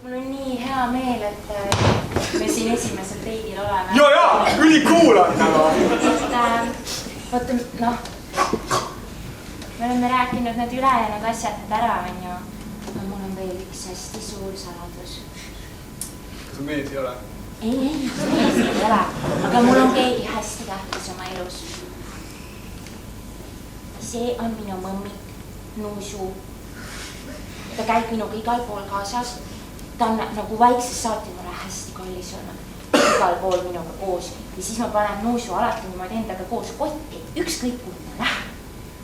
Mul on nii hea meel, et me siin esimesel teidil oleme. Jaa, ülikuul on nagu. Vaata, noh, me oleme rääkinud need ülejäänud asjad nüüd ära, on ju. Aga mul on veel üks hästi suur saladus. Kas mees ei ole? Ei, mees ei ole. Aga mul on keegi hästi tähtis oma elus. See on minu mõmmik, Nuusu. Ta käib minuga igal pool kaasas. Ta on nagu vaiksest saati mulle hästi kallis olnud. Igal pool minuga koos. Ja siis ma panen Nuusu alati niimoodi endaga koos kotti. Ükskõik kuhu ma lähen.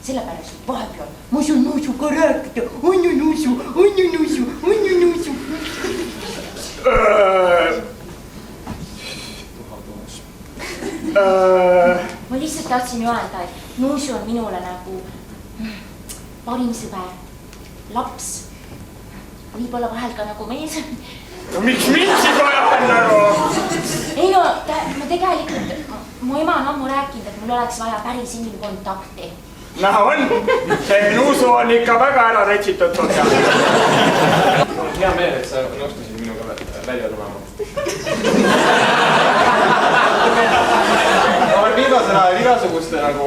Sellepärast vahepeal ma saan Nuusuga rääkida. On ju Nuusu, on ju Nuusu, on ju Nuusu. Ma lihtsalt tahtsin öelda, et Nuusu on minule nagu parim sõber, laps, võib-olla vahel ka nagu mees. No miks mind siis vaja on nagu? Ei no, ma tegelikult, mu ema on ammu rääkinud, et mul oleks vaja päris inimkontakti. Näha on, see Nuusu on ikka väga ära retsitatud. Hea meel, et sa nõustusid minuga välja tulema. Ma olen viimasel ajal igasuguste nagu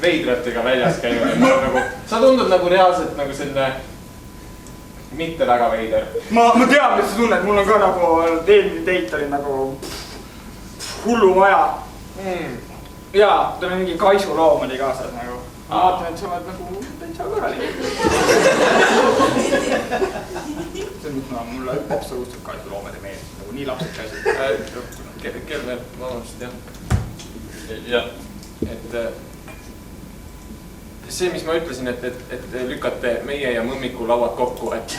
veidratega väljas käinud. Sa tundud nagu reaalselt nagu selline mitte väga veider. Ma tean, mis sa tunned, mul on ka nagu eelmine teit oli nagu hullu vaja. Jaa, tal on mingi kaisuloom oli kaasas nagu. Ma vaatan, et sa oled nagu täitsa korralik. See on mulle absoluutselt kaisuloomad ei meeldi, nagu nii lapsed käisid. Kelle, vabandust, jah. Jah, et see, mis ma ütlesin, et lükkate meie ja mõmmiku lauad kokku, et